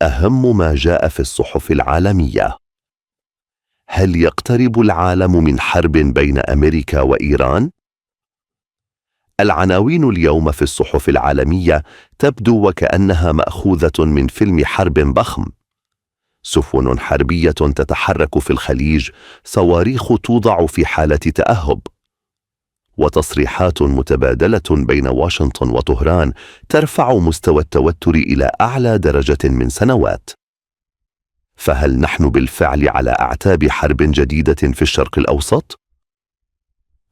أهم ما جاء في الصحف العالمية. هل يقترب العالم من حرب بين أمريكا وإيران؟ العناوين اليوم في الصحف العالمية تبدو وكأنها مأخوذة من فيلم حرب ضخم. سفن حربية تتحرك في الخليج، صواريخ توضع في حالة تأهب، وتصريحات متبادلة بين واشنطن وطهران ترفع مستوى التوتر إلى أعلى درجة من سنوات. فهل نحن بالفعل على أعتاب حرب جديدة في الشرق الأوسط؟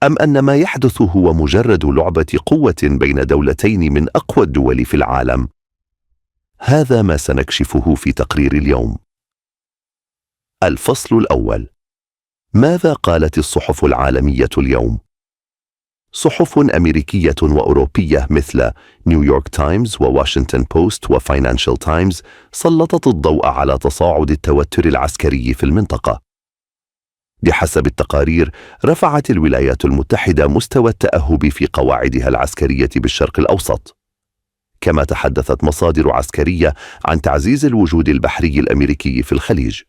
أم أن ما يحدث هو مجرد لعبة قوة بين دولتين من أقوى الدول في العالم؟ هذا ما سنكشفه في تقرير اليوم. الفصل الأول: ماذا قالت الصحف العالمية اليوم؟ صحف أمريكية وأوروبية مثل نيويورك تايمز وواشنطن بوست وفاينانشال تايمز سلطت الضوء على تصاعد التوتر العسكري في المنطقة. بحسب التقارير، رفعت الولايات المتحدة مستوى التأهب في قواعدها العسكرية بالشرق الأوسط، كما تحدثت مصادر عسكرية عن تعزيز الوجود البحري الأمريكي في الخليج.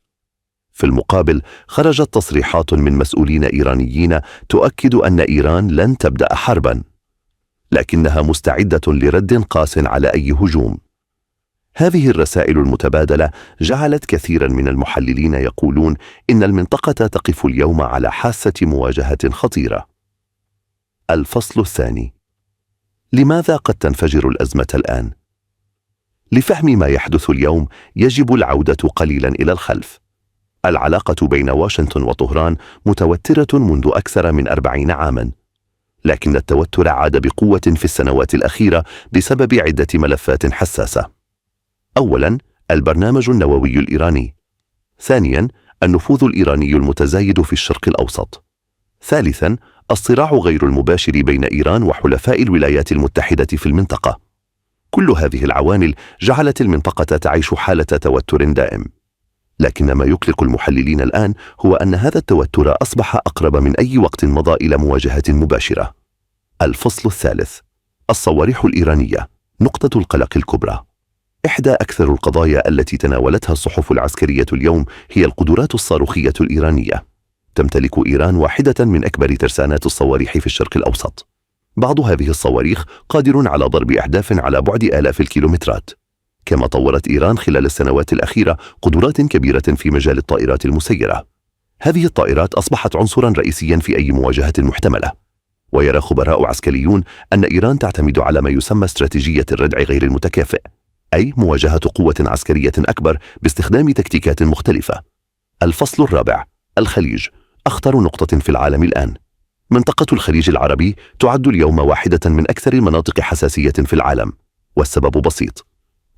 في المقابل، خرجت تصريحات من مسؤولين إيرانيين تؤكد أن إيران لن تبدأ حرباً، لكنها مستعدة لرد قاس على أي هجوم. هذه الرسائل المتبادلة جعلت كثيراً من المحللين يقولون إن المنطقة تقف اليوم على حافة مواجهة خطيرة. الفصل الثاني: لماذا قد تنفجر الأزمة الآن؟ لفهم ما يحدث اليوم يجب العودة قليلاً إلى الخلف. العلاقة بين واشنطن وطهران متوترة منذ أكثر من 40 عاماً، لكن التوتر عاد بقوة في السنوات الأخيرة بسبب عدة ملفات حساسة. أولاً، البرنامج النووي الإيراني. ثانياً، النفوذ الإيراني المتزايد في الشرق الأوسط. ثالثاً، الصراع غير المباشر بين إيران وحلفاء الولايات المتحدة في المنطقة. كل هذه العوامل جعلت المنطقة تعيش حالة توتر دائم. لكن ما يقلق المحللين الآن هو أن هذا التوتر أصبح أقرب من أي وقت مضى إلى مواجهة مباشرة. الفصل الثالث: الصواريخ الإيرانية، نقطة القلق الكبرى. إحدى أكثر القضايا التي تناولتها الصحف العسكرية اليوم هي القدرات الصاروخية الإيرانية. تمتلك إيران واحدة من أكبر ترسانات الصواريخ في الشرق الأوسط. بعض هذه الصواريخ قادر على ضرب أهداف على بعد آلاف الكيلومترات. كما طورت إيران خلال السنوات الأخيرة قدرات كبيرة في مجال الطائرات المسيرة. هذه الطائرات أصبحت عنصراً رئيسياً في أي مواجهة محتملة. ويرى خبراء عسكريون أن إيران تعتمد على ما يسمى استراتيجية الردع غير المتكافئ، أي مواجهة قوة عسكرية أكبر باستخدام تكتيكات مختلفة. الفصل الرابع: الخليج، أخطر نقطة في العالم الآن. منطقة الخليج العربي تعد اليوم واحدة من أكثر المناطق حساسية في العالم، والسبب بسيط: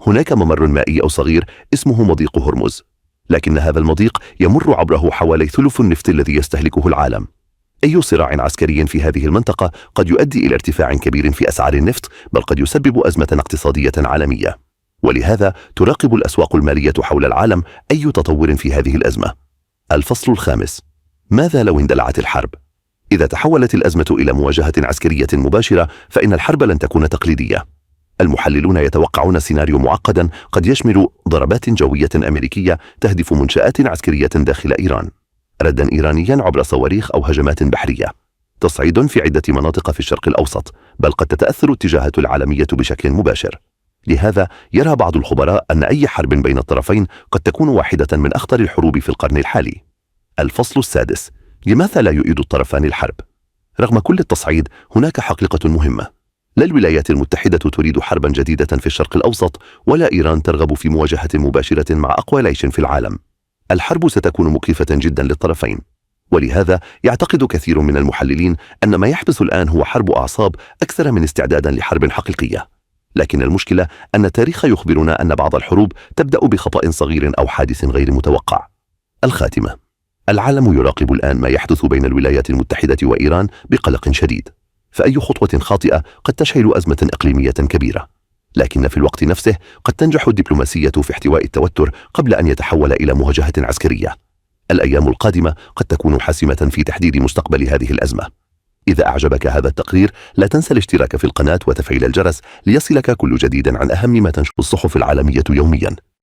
هناك ممر مائي صغير اسمه مضيق هرمز، لكن هذا المضيق يمر عبره حوالي ثلث النفط الذي يستهلكه العالم. أي صراع عسكري في هذه المنطقة قد يؤدي إلى ارتفاع كبير في أسعار النفط، بل قد يسبب أزمة اقتصادية عالمية. ولهذا تراقب الأسواق المالية حول العالم أي تطور في هذه الأزمة. الفصل الخامس: ماذا لو اندلعت الحرب؟ إذا تحولت الأزمة إلى مواجهة عسكرية مباشرة، فإن الحرب لن تكون تقليدية. المحللون يتوقعون سيناريو معقداً قد يشمل ضربات جوية أمريكية تهدف منشآت عسكرية داخل إيران، رداً إيرانياً عبر صواريخ أو هجمات بحرية، تصعيد في عدة مناطق في الشرق الأوسط، بل قد تتأثر الاتجاهات العالمية بشكل مباشر. لهذا يرى بعض الخبراء أن أي حرب بين الطرفين قد تكون واحدة من أخطر الحروب في القرن الحالي. الفصل السادس: لماذا لا يؤيد الطرفان الحرب؟ رغم كل التصعيد، هناك حقيقة مهمة: لا الولايات المتحدة تريد حربا جديدة في الشرق الأوسط، ولا إيران ترغب في مواجهة مباشرة مع أقوى العيش في العالم. الحرب ستكون مكلفة جدا للطرفين، ولهذا يعتقد كثير من المحللين أن ما يحدث الآن هو حرب أعصاب أكثر من استعدادا لحرب حقيقية. لكن المشكلة أن التاريخ يخبرنا أن بعض الحروب تبدأ بخطأ صغير أو حادث غير متوقع. الخاتمة: العالم يراقب الآن ما يحدث بين الولايات المتحدة وإيران بقلق شديد، فأي خطوة خاطئة قد تشعل أزمة إقليمية كبيرة. لكن في الوقت نفسه قد تنجح الدبلوماسية في احتواء التوتر قبل أن يتحول إلى مواجهة عسكرية. الأيام القادمة قد تكون حاسمة في تحديد مستقبل هذه الأزمة. إذا أعجبك هذا التقرير، لا تنسى الاشتراك في القناة وتفعيل الجرس ليصلك كل جديد عن أهم ما تنشر الصحف العالمية يومياً.